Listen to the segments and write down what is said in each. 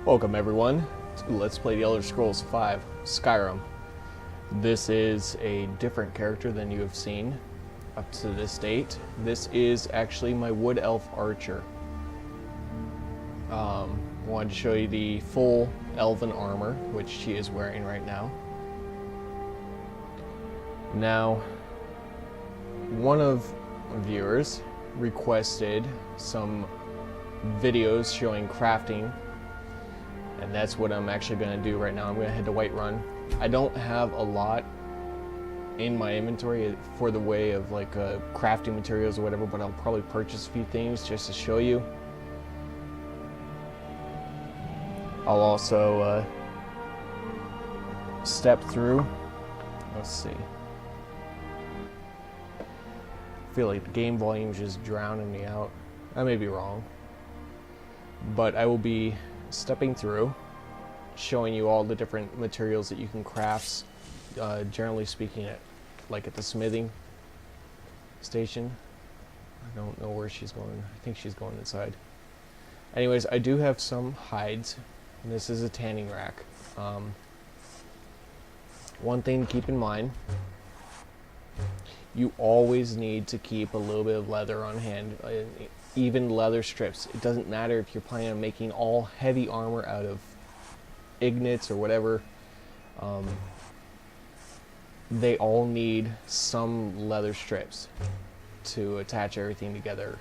Welcome everyone to Let's Play The Elder Scrolls V Skyrim. This is a different character than you have seen up to this date. This is actually my Wood Elf Archer. Wanted to show you the full elven armor, which she is wearing right now. Now, one of the viewers requested some videos showing crafting, and that's what I'm actually going to do right now. I'm going to head to Whiterun. I don't have a lot in my inventory for the way of like crafting materials or whatever, but I'll probably purchase a few things just to show you. I'll also step through. Let's see. I feel like the game volume is just drowning me out. I may be wrong, but I will be stepping through, showing you all the different materials that you can craft, generally speaking, at the smithing station. I don't know where she's going. I think she's going inside. Anyways, I do have some hides, and this is a tanning rack. One thing to keep in mind, you always need to keep a little bit of leather on hand, even leather strips. It doesn't matter if you're planning on making all heavy armor out of ignits or whatever. They all need some leather strips to attach everything together.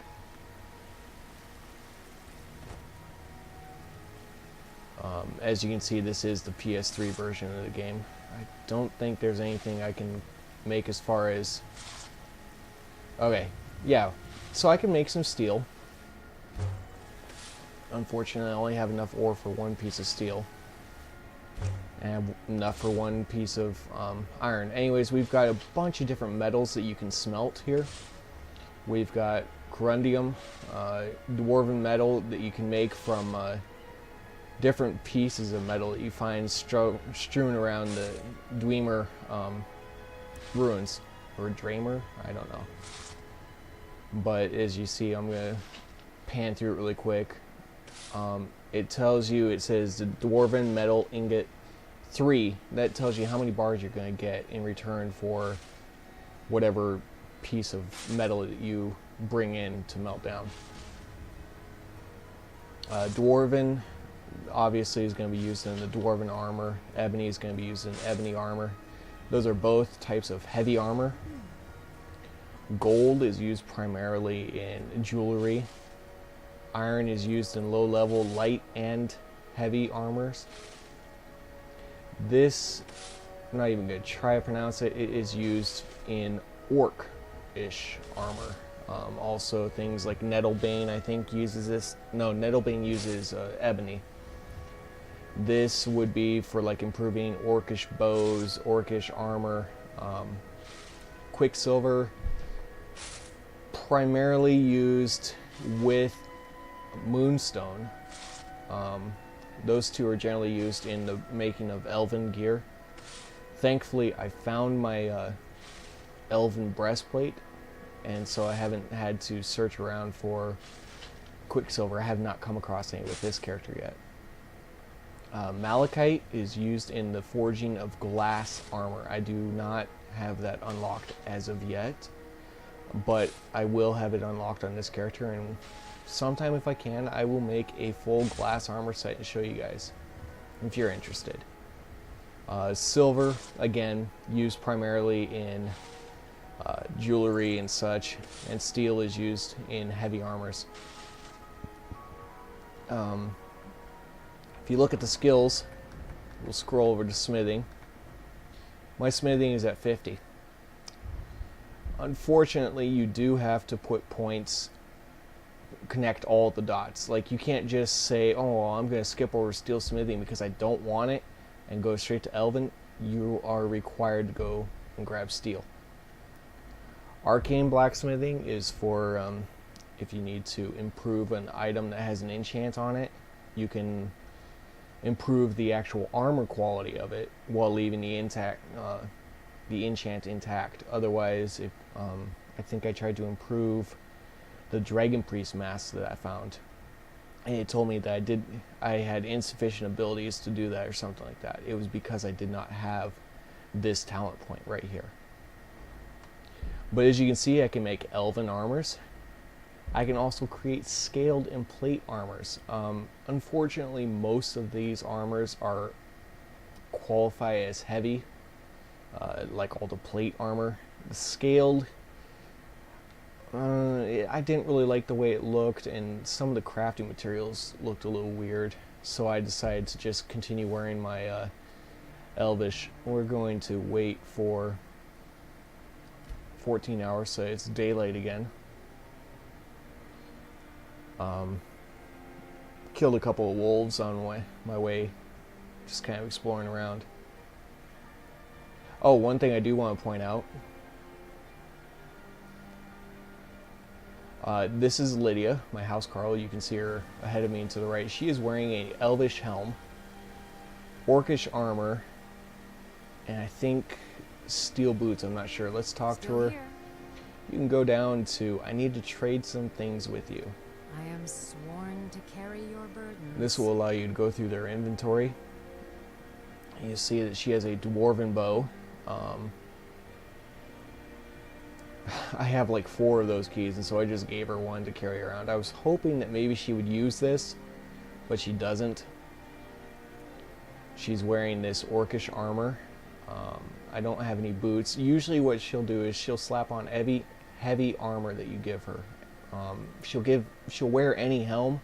As you can see, this is the PS3 version of the game. I don't think there's anything I can make as far as... Okay, yeah. So I can make some steel. Unfortunately, I only have enough ore for one piece of steel. And enough for one piece of iron. Anyways, we've got a bunch of different metals that you can smelt here. We've got corundium, dwarven metal that you can make from different pieces of metal that you find strewn around the Dwemer ruins. Or Dramer? I don't know. But as you see, I'm going to pan through it really quick. It tells you, it says the Dwarven Metal Ingot 3. That tells you how many bars you're going to get in return for whatever piece of metal that you bring in to melt down. Dwarven obviously is going to be used in the Dwarven armor. Ebony is going to be used in ebony armor. Those are both types of heavy armor. Gold is used primarily in jewelry. Iron is used in low-level light and heavy armors. This, I'm not even going to try to pronounce it, it is used in orc-ish armor. Also things like Nettlebane, I think, uses this. No, Nettlebane uses ebony. This would be for like improving orcish bows, orcish armor. Quicksilver, primarily used with moonstone. Those two are generally used in the making of elven gear. Thankfully, I found my elven breastplate, and so I haven't had to search around for quicksilver. I have not come across any with this character yet. Malachite is used in the forging of glass armor. I do not have that unlocked as of yet, but I will have it unlocked on this character, and sometime if I can, I will make a full glass armor set and show you guys if you're interested. Silver, again, used primarily in jewelry and such, and steel is used in heavy armors. If you look at the skills, we'll scroll over to smithing. My smithing is at 50. Unfortunately, you do have to put points, connect all the dots. Like, you can't just say, oh, well, I'm going to skip over steel smithing because I don't want it and go straight to elven. You are required to go and grab steel. Arcane blacksmithing is for if you need to improve an item that has an enchant on it. You can improve the actual armor quality of it while leaving the enchant intact. Otherwise, if I think I tried to improve the Dragon Priest mask that I found, and it told me that I had insufficient abilities to do that or something like that. It was because I did not have this talent point right here. But as you can see, I can make elven armors. I can also create scaled and plate armors. Unfortunately, most of these armors are qualify as heavy, like all the plate armor. The scaled, I didn't really like the way it looked, and some of the crafting materials looked a little weird, so I decided to just continue wearing my elvish. We're going to wait for 14 hours, so it's daylight again. Killed a couple of wolves on my way, just kind of exploring around. Oh, one thing I do want to point out. This is Lydia, my housecarl. You can see her ahead of me and to the right. She is wearing a elvish helm, orcish armor, and I think steel boots. I'm not sure. Let's talk to her. You can go down to, I need to trade some things with you. I am sworn to carry your burdens. This will allow you to go through their inventory. And you see that she has a dwarven bow. I have like 4 of those keys, and so I just gave her one to carry around. I was hoping that maybe she would use this, but she doesn't. She's wearing this orcish armor. I don't have any boots. Usually what she'll do is she'll slap on heavy armor that you give her. She'll wear any helm,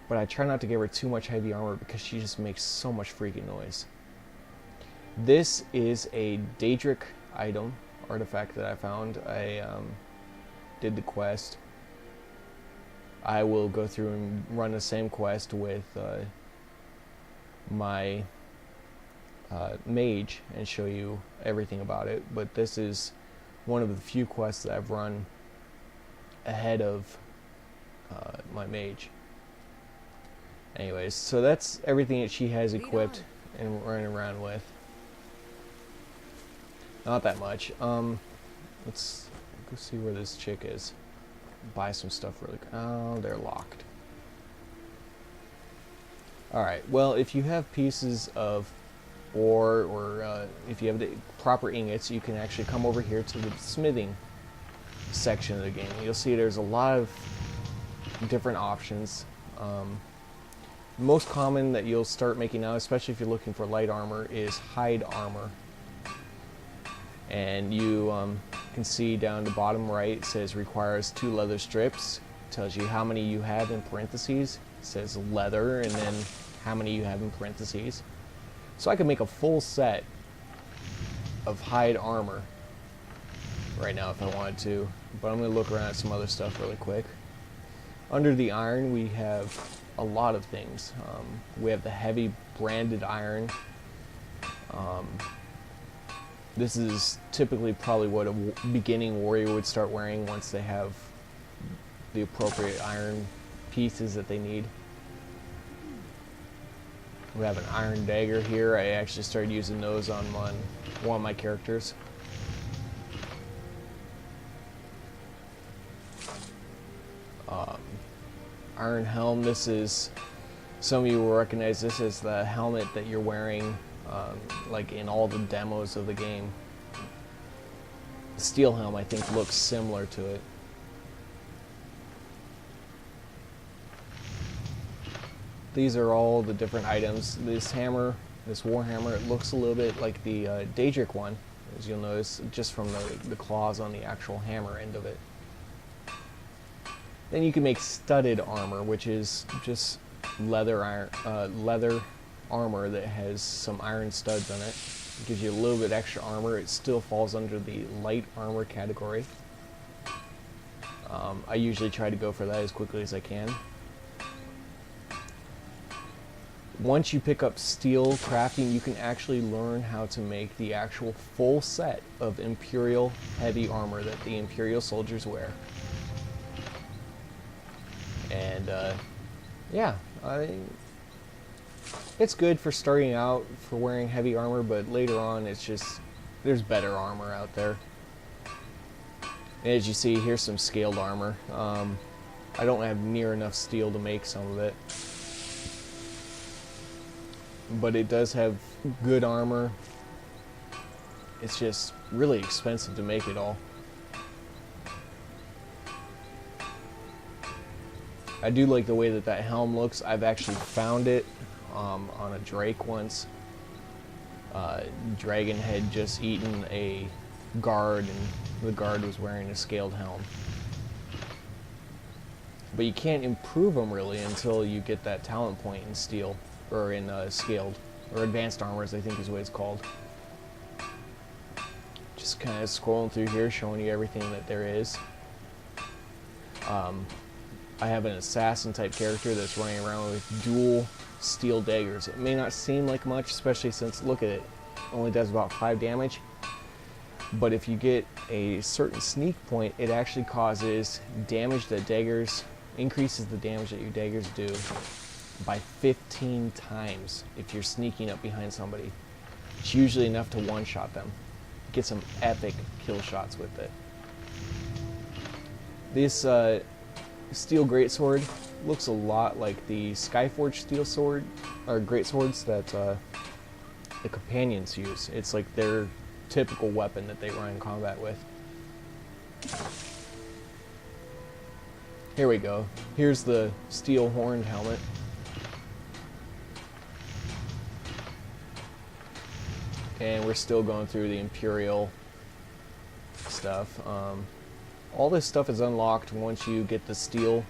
but I try not to give her too much heavy armor because she just makes so much freaking noise. This is a Daedric item, artifact that I found. I did the quest. I will go through and run the same quest with my mage and show you everything about it, but this is one of the few quests that I've run ahead of my mage. Anyways, so that's everything that she has equipped and running around with. Not that much. Let's go see where this chick is. Buy some stuff really quick. Oh, they're locked. Alright, well, if you have pieces of ore, or if you have the proper ingots, you can actually come over here to the smithing section of the game. You'll see there's a lot of different options. Most common that you'll start making now, especially if you're looking for light armor, is hide armor. And you can see down the bottom right, it says requires 2 leather strips. It tells you how many you have in parentheses. It says leather, and then how many you have in parentheses. So I can make a full set of hide armor right now if I wanted to, but I'm going to look around at some other stuff really quick. Under the iron, we have a lot of things. We have the heavy branded iron. This is typically probably what a beginning warrior would start wearing once they have the appropriate iron pieces that they need. We have an iron dagger here. I actually started using those on one of my characters. Iron helm. This is, some of you will recognize this as the helmet that you're wearing like in all the demos of the game. The steel helm, I think, looks similar to it. These are all the different items. This hammer, this warhammer, it looks a little bit like the Daedric one, as you'll notice, just from the claws on the actual hammer end of it. Then you can make studded armor, which is just leather armor that has some iron studs on it. It gives you a little bit extra armor. It still falls under the light armor category. I usually try to go for that as quickly as I can. Once you pick up steel crafting, you can actually learn how to make the actual full set of Imperial heavy armor that the Imperial soldiers wear. And yeah, it's good for starting out for wearing heavy armor, but later on it's just, there's better armor out there. And as you see, here's some scaled armor. I don't have near enough steel to make some of it. But it does have good armor. It's just really expensive to make it all. I do like the way that that helm looks. I've actually found it on a drake once. Dragon had just eaten a guard, and the guard was wearing a scaled helm. But you can't improve them really until you get that talent point in steel, or in scaled, or advanced armors, I think is what it's called. Just kind of scrolling through here, showing you everything that there is. I have an assassin type character that's running around with dual steel daggers. It may not seem like much, especially since, look at it, only does about 5 damage. But if you get a certain sneak point, it actually causes damage that daggers, increases the damage that your daggers do by 15 times if you're sneaking up behind somebody. It's usually enough to one-shot them. Get some epic kill shots with it. This steel greatsword looks a lot like the Skyforged steel sword, or greatswords that the companions use. It's like their typical weapon that they run in combat with. Here we go. Here's the steel horned helmet. And we're still going through the Imperial stuff. All this stuff is unlocked once you get the steel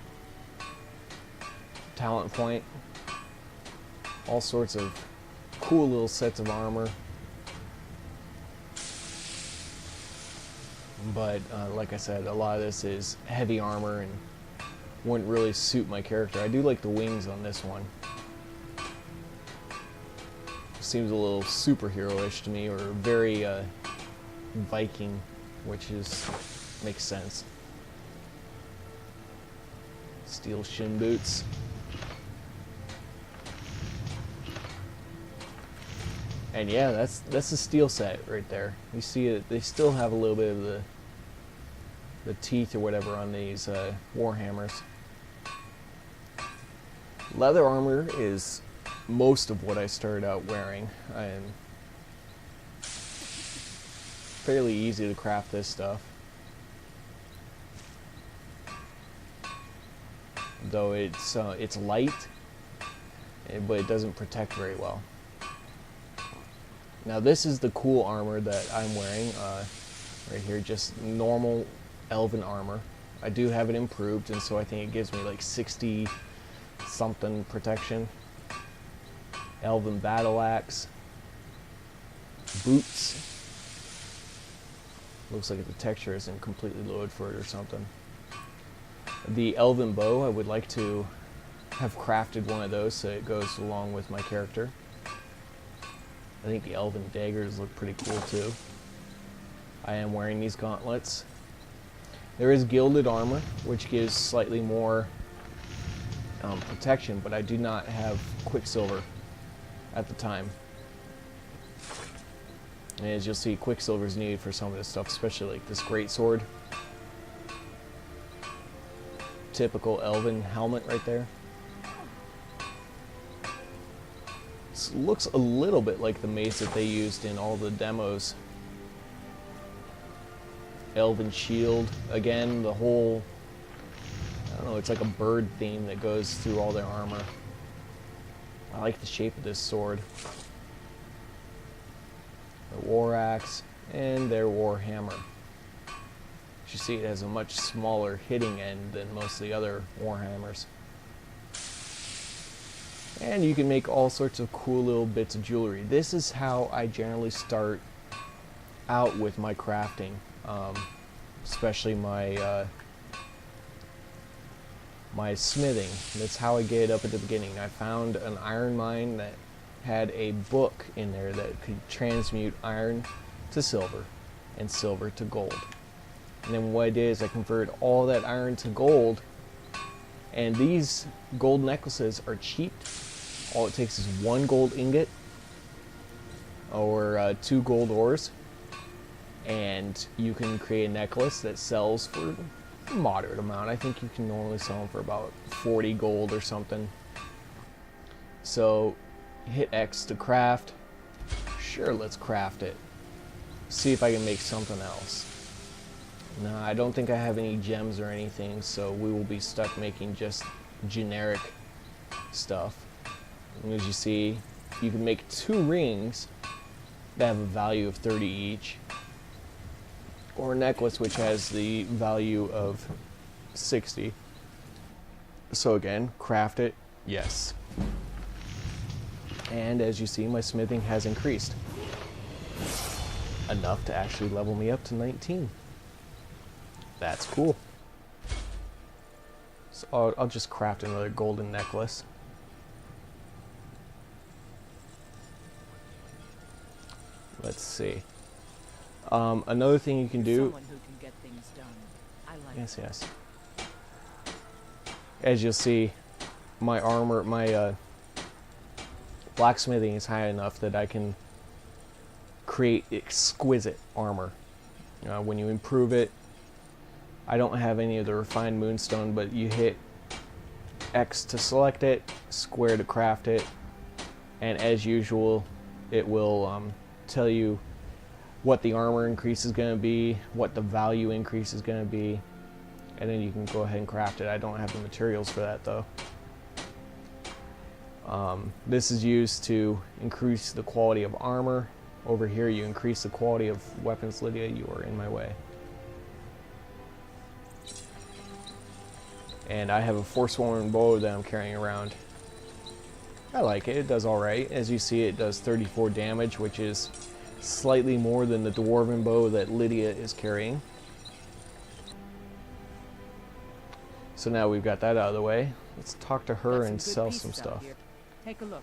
talent point. All sorts of cool little sets of armor. But like I said, a lot of this is heavy armor and wouldn't really suit my character. I do like the wings on this one. Seems a little superhero-ish to me, or very Viking, which makes sense. Steel shin boots. And yeah, that's the steel set right there. You see it, they still have a little bit of the teeth or whatever on these warhammers. Leather armor is most of what I started out wearing. And fairly easy to craft this stuff. Though it's light, but it doesn't protect very well. Now this is the cool armor that I'm wearing right here, just normal elven armor. I do have it improved, and so I think it gives me like 60 something protection. Elven battle axe, boots. Looks like the texture isn't completely loaded for it or something. The elven bow, I would like to have crafted one of those so it goes along with my character. I think the elven daggers look pretty cool too. I am wearing these gauntlets. There is gilded armor, which gives slightly more protection, but I do not have quicksilver at the time. And as you'll see, quicksilver is needed for some of this stuff, especially like this greatsword. Typical elven helmet right there. This looks a little bit like the mace that they used in all the demos. Elven shield. Again, the whole, I don't know, it's like a bird theme that goes through all their armor. I like the shape of this sword. The war axe and their war hammer. As you see, it has a much smaller hitting end than most of the other war hammers. And you can make all sorts of cool little bits of jewelry. This is how I generally start out with my crafting, especially my my smithing. That's how I get it up at the beginning. I found an iron mine that had a book in there that could transmute iron to silver and silver to gold. And then what I did is I converted all that iron to gold, and these gold necklaces are cheap. All it takes is 1 gold ingot or 2 gold ores, and you can create a necklace that sells for moderate amount. I think you can normally sell them for about 40 gold or something. So hit X to craft. Sure, let's craft it. See if I can make something else. No, I don't think I have any gems or anything, so we will be stuck making just generic stuff. And as you see, you can make 2 rings that have a value of 30 each, or a necklace which has the value of 60. So again, craft it, yes. And as you see, my smithing has increased enough to actually level me up to 19. That's cool. So I'll just craft another golden necklace. Let's see. Another thing you can do. Someone who can get things done. I like Yes. As you'll see, my armor, my blacksmithing is high enough that I can create exquisite armor. When you improve it, I don't have any of the refined moonstone, but you hit X to select it, square to craft it, and as usual, it will tell you what the armor increase is going to be, what the value increase is going to be, and then you can go ahead and craft it. I don't have the materials for that though. This is used to increase the quality of armor. Over here you increase the quality of weapons. Lydia, you are in my way. And I have a forsworn bow that I'm carrying around. I like it, it does alright. As you see, it does 34 damage, which is slightly more than the dwarven bow that Lydia is carrying. So now we've got that out of the way. Let's talk to her and sell some stuff. Here. Take a look.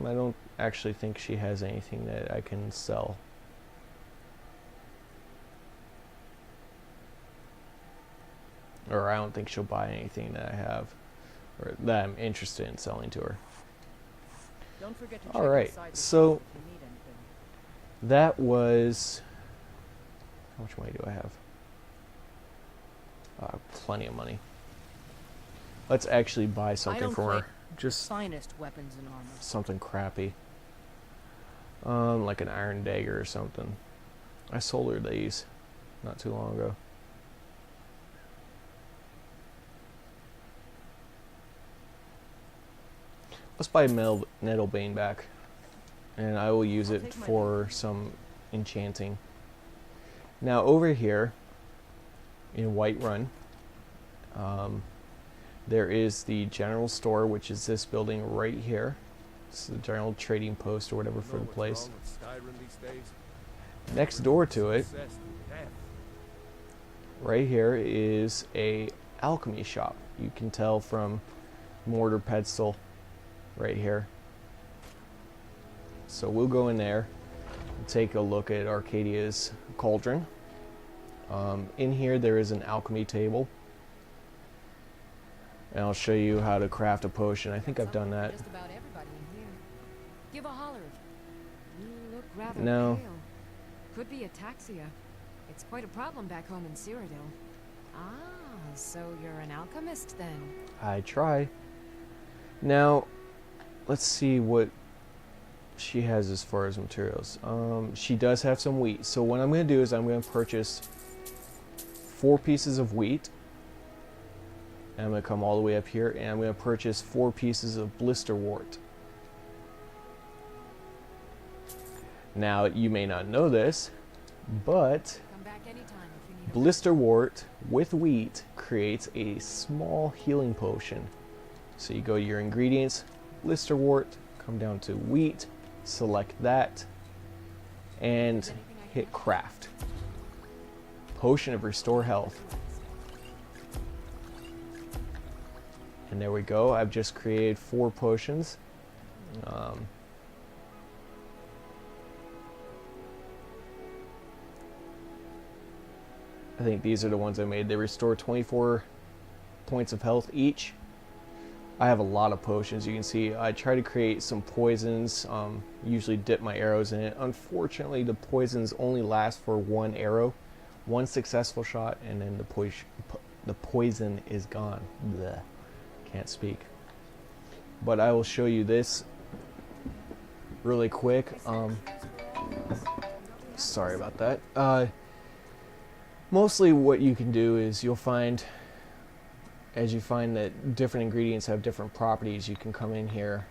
I don't actually think she has anything that I can sell. Or I don't think she'll buy anything that I have, or that I'm interested in selling to her. Don't forget to check Alright, inside the so shop if you need anything. that was... How much money do I have? Plenty of money. Let's actually buy something from her. Just finest weapons and armor. something crappy. Like an iron dagger or something. I sold her these not too long ago. Let's buy Nettlebane back, and I will use it for some enchanting. Now over here in Whiterun, there is the general store, which is this building right here. This is the general trading post or whatever for the place. Next door to it, right here, is a alchemy shop. You can tell from mortar pedestal right here. So we'll go in there and take a look at Arcadia's cauldron. In here there is an alchemy table, and I'll show you how to craft a potion. I think I've done that. Just about everybody in here. Give a holler. You look rather No. pale. Could be ataxia. It's quite a problem back home in Cyrodiil. Ah, so you're an alchemist then. I try. Now, let's see what she has as far as materials. She does have some wheat. So what I'm going to do is I'm going to purchase 4 pieces of wheat. And I'm going to come all the way up here, and I'm going to purchase 4 pieces of blisterwort. Now, you may not know this, but Come back anytime if you need a blisterwort with wheat creates a small healing potion. So you go to your ingredients, blisterwort, come down to wheat, select that, and hit craft. Potion of restore health. And there we go. I've just created 4 potions. I think these are the ones I made. They restore 24 points of health each. I have a lot of potions. You can see I try to create some poisons, usually dip my arrows in it. Unfortunately, the poisons only last for one arrow, one successful shot, and then the poison is gone. Blech. Can't speak. But I will show you this really quick. Sorry about that. Mostly what you can do is you'll find, as you find that different ingredients have different properties, you can come in here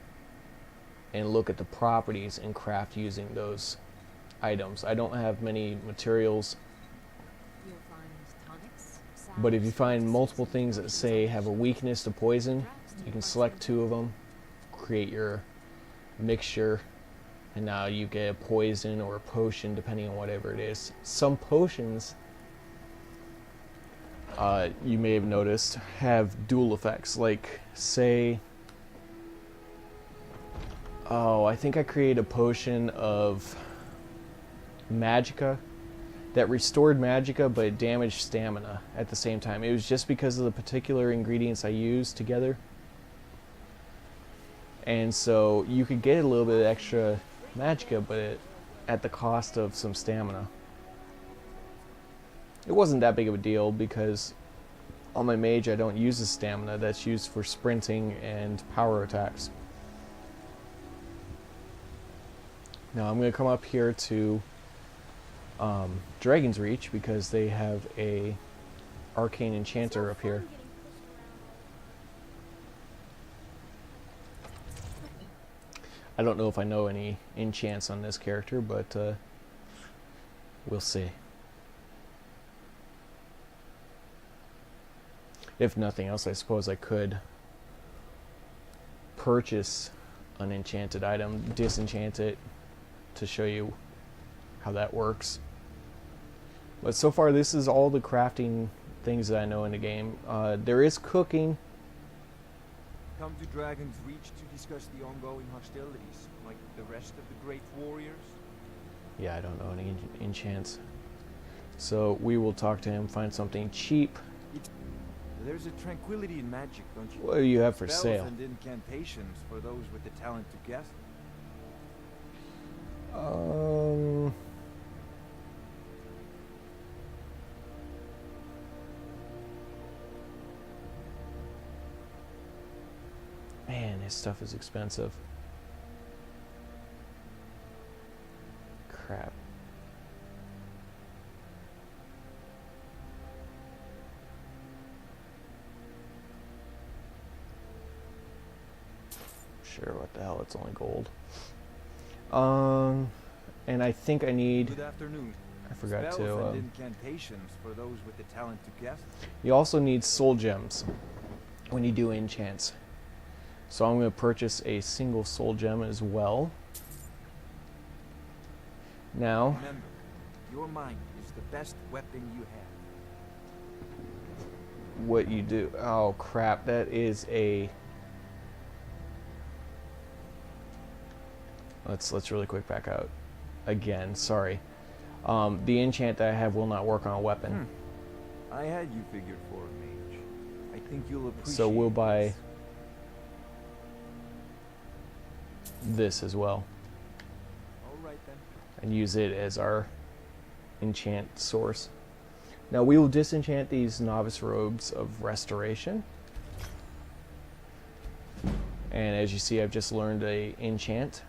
and look at the properties and craft using those items. I don't have many materials, but if you find multiple things that say have a weakness to poison, you can select 2 of them, create your mixture, and now you get a poison or a potion depending on whatever it is. Some potions, you may have noticed, have dual effects. Like, say, I think I created a potion of magicka that restored magicka, but it damaged stamina at the same time. It was just because of the particular ingredients I used together. And so you could get a little bit of extra magicka, but at the cost of some stamina. It wasn't that big of a deal because on my mage I don't use the stamina. That's used for sprinting and power attacks. Now I'm going to come up here to Dragon's Reach because they have a arcane enchanter up here. I don't know if I know any enchants on this character, but we'll see. If nothing else, I suppose I could purchase an enchanted item, disenchant it to show you how that works. But so far this is all the crafting things that I know in the game. There is cooking. Come to Dragon's Reach to discuss the ongoing hostilities, like the rest of the great warriors? Yeah, I don't know any enchants. So we will talk to him, find something cheap. There's a tranquility in magic, don't you? What do you have for Spells sale? and incantations for those with the talent to guess. Man, this stuff is expensive. Crap. Sure, what the hell, it's only gold. And I think I need... Good afternoon. I forgot Spells to... and incantations for those with the talent to guess. You also need soul gems when you do enchants. So I'm going to purchase a single soul gem as well. Now... Remember, your mind is the best weapon you have. What you do... Oh, crap. That is a... Let's really quick back out. Again, sorry. The enchant that I have will not work on a weapon. I had you figured for a mage. I think you'll appreciate So we'll buy this. this as well. Alright then. And use it as our enchant source. Now we will disenchant these novice robes of restoration. And as you see, I've just learned a enchant.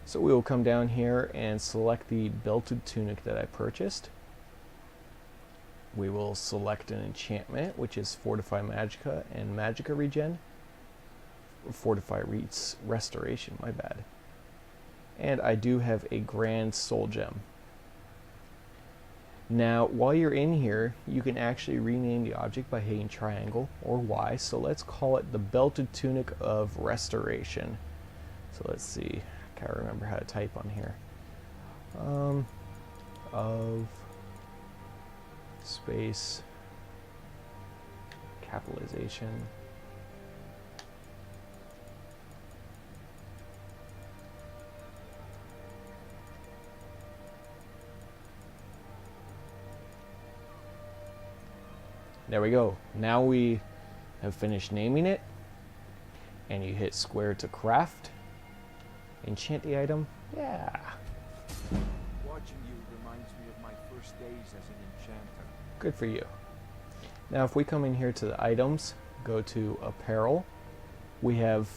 So we will come down here and select the belted tunic that I purchased. We will select an enchantment, which is Fortify Magicka and Magicka Regen. Fortify Restoration, my bad. And I do have a Grand Soul Gem. Now, while you're in here, you can actually rename the object by hitting triangle or Y. So let's call it the Belted Tunic of Restoration. So let's see. I can't remember how to type on here. Of space capitalization. There we go. Now we have finished naming it. And you hit square to craft. Enchant the item. Yeah. Watching you reminds me of my first days as an enchanter. Good for you. Now if we come in here to the items, go to apparel, we have,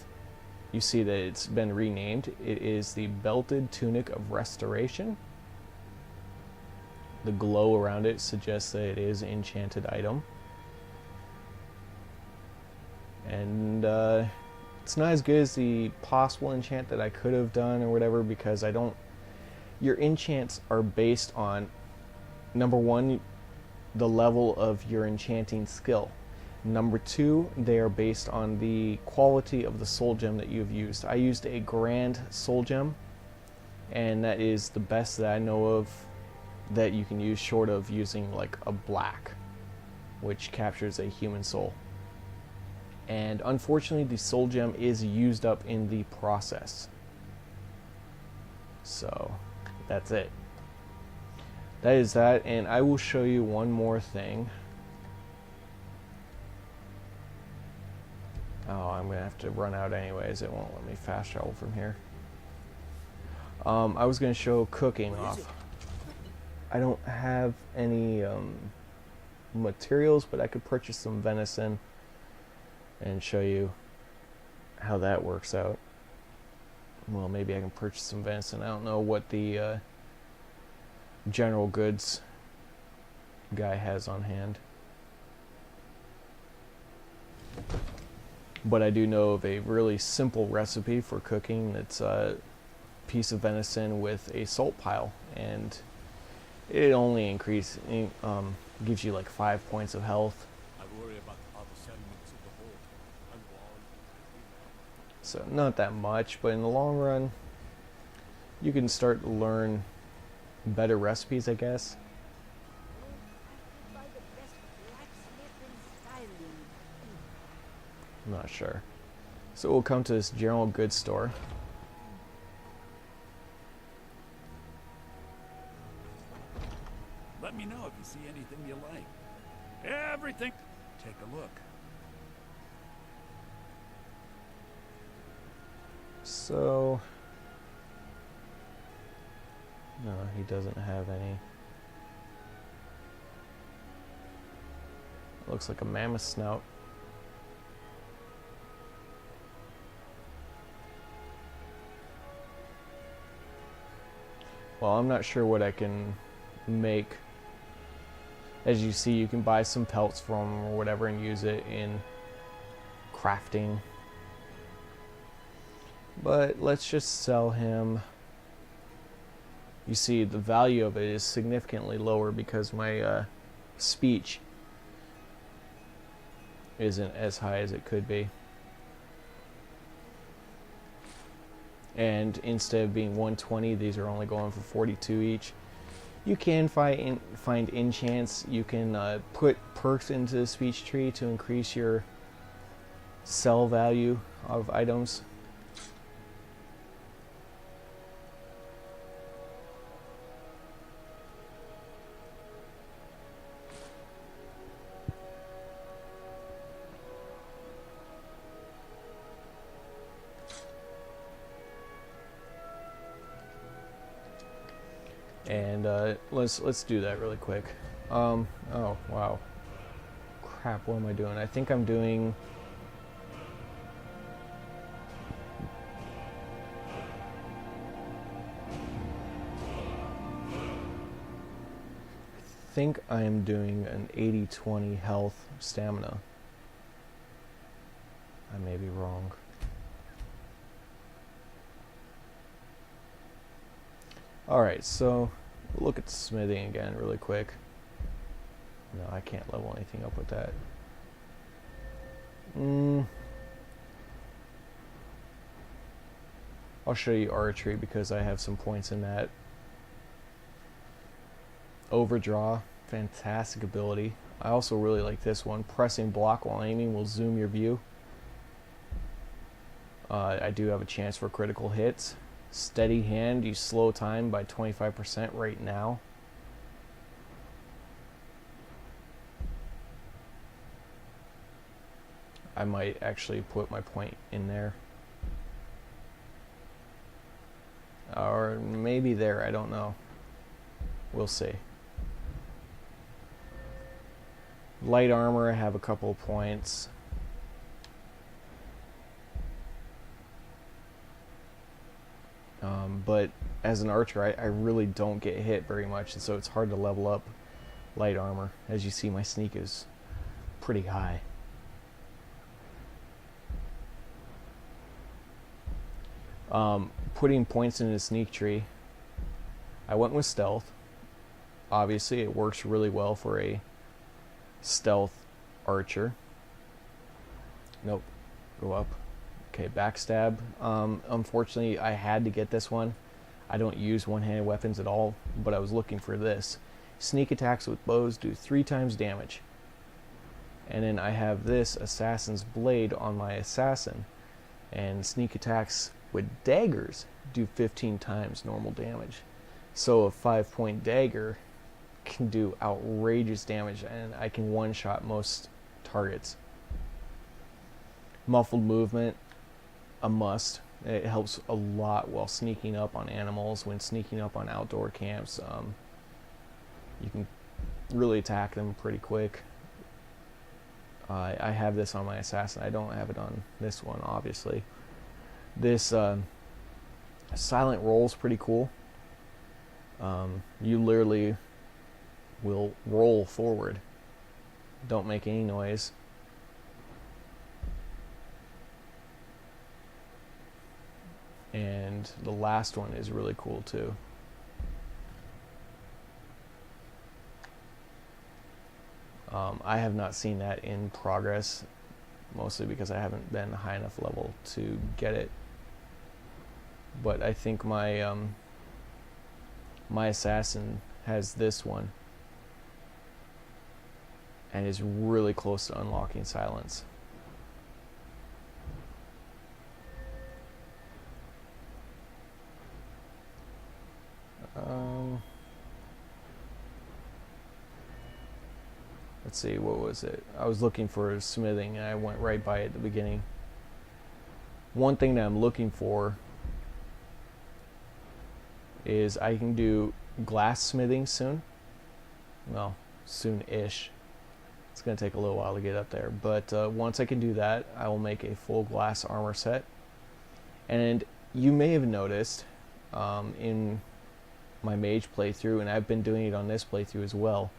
you see that it's been renamed. It is the Belted Tunic of Restoration. The glow around it suggests that it is an enchanted item. And it's not as good as the possible enchant that I could have done or whatever, because I don't, your enchants are based on, number one, the level of your enchanting skill. Number two, they are based on the quality of the soul gem that you've used. I used a grand soul gem, and that is the best that I know of that you can use, short of using like a black, which captures a human soul. And unfortunately, the soul gem is used up in the process. So that's it. That is that, and I will show you one more thing. Oh, I'm gonna have to run out anyways. It won't let me fast travel from here. I was gonna show cooking off. I don't have any materials, but I could purchase some venison and show you how that works out. Well, maybe I can purchase some venison. I don't know what the general goods guy has on hand, but I do know of a really simple recipe for cooking. That's a piece of venison with a salt pile, and it only gives you like 5 points of health. So not that much, but in the long run, you can start to learn better recipes, I guess. I'm not sure. So we'll come to this general goods store. Let me know if you see anything you like. Everything. Take a look. So, no, he doesn't have any. Looks like a mammoth snout. Well, I'm not sure what I can make. As you see, you can buy some pelts from him or whatever and use it in crafting. But let's just sell him. You see, the value of it is significantly lower because my speech isn't as high as it could be. And instead of being 120, these are only going for 42 each. You can find enchants. You can put perks into the speech tree to increase your sell value of items. And let's do that really quick. Oh wow, crap! What am I doing? I think I'm doing. I think I am doing an 80-20 health stamina. I may be wrong. Alright, so look at smithing again really quick. No, I can't level anything up with that. I'll show you archery because I have some points in that. Overdraw, fantastic ability. I also really like this one. Pressing block while aiming will zoom your view. I do have a chance for critical hits. Steady hand, you slow time by 25% right now. I might actually put my point in there. Or maybe there, I don't know. We'll see. Light armor, I have a couple of points. But as an archer, I really don't get hit very much, and so it's hard to level up light armor. As you see, my sneak is pretty high. Putting points in the sneak tree, I went with stealth. Obviously, it works really well for a stealth archer. Nope. Go up. Okay, backstab. Unfortunately, I had to get this one. I don't use one-handed weapons at all, but I was looking for this. Sneak attacks with bows do 3 times damage. And then I have this Assassin's Blade on my assassin. And sneak attacks with daggers do 15 times normal damage. So a 5-point dagger can do outrageous damage, and I can one-shot most targets. Muffled movement, a must. It helps a lot while sneaking up on animals. When sneaking up on outdoor camps, you can really attack them pretty quick. I have this on my assassin. I don't have it on this one, obviously. This silent roll is pretty cool. You literally will roll forward. Don't make any noise. And the last one is really cool too. I have not seen that in progress, mostly because I haven't been high enough level to get it. But I think my my assassin has this one and is really close to unlocking silence. Let's see, what was it? I was looking for smithing and I went right by it at the beginning. One thing that I'm looking for is I can do glass smithing soon. Well, soon-ish. It's going to take a little while to get up there. But once I can do that, I will make a full glass armor set. And you may have noticed in my mage playthrough, and I've been doing it on this playthrough as well,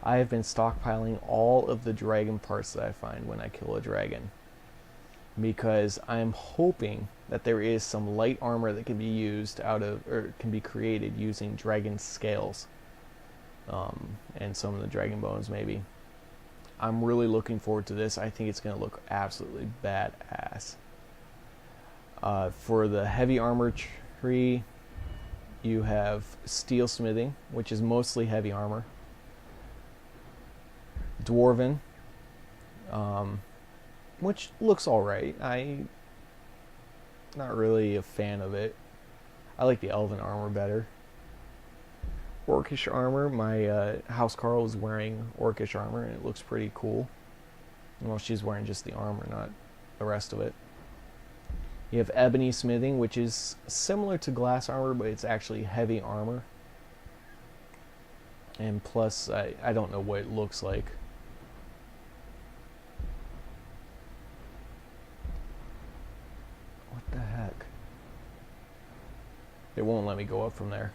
I have been stockpiling all of the dragon parts that I find when I kill a dragon, because I'm hoping that there is some light armor that can be used out of, or can be created using dragon scales, and some of the dragon bones maybe. I'm really looking forward to this. I think it's going to look absolutely badass. For the heavy armor tree, you have steel smithing, which is mostly heavy armor. Dwarven, which looks alright. I'm not really a fan of it. I like the elven armor better. Orcish armor, my house Carl is wearing orcish armor and it looks pretty cool. Well, she's wearing just the armor, not the rest of it. You have ebony smithing, which is similar to glass armor, but it's actually heavy armor. And plus, I don't know what it looks like. What the heck? It won't let me go up from there.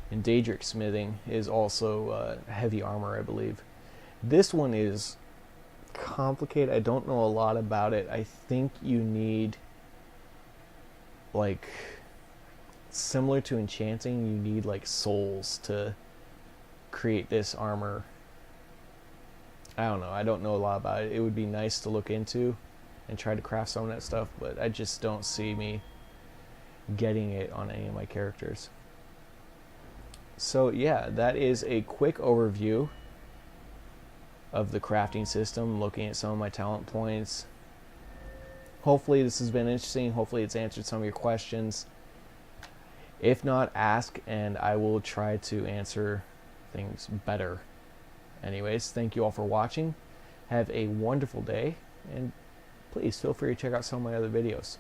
And Daedric smithing is also heavy armor, I believe. This one is complicated. I don't know a lot about it. I think you need, like, similar to enchanting, you need like souls to create this armor. I don't know. I don't know a lot about it. It would be nice to look into and try to craft some of that stuff, but I just don't see me getting it on any of my characters. So yeah, that is a quick overview of the crafting system, looking at some of my talent points. Hopefully this has been interesting. Hopefully it's answered some of your questions. If not, ask and I will try to answer things better. Anyways, thank you all for watching. Have a wonderful day and please feel free to check out some of my other videos.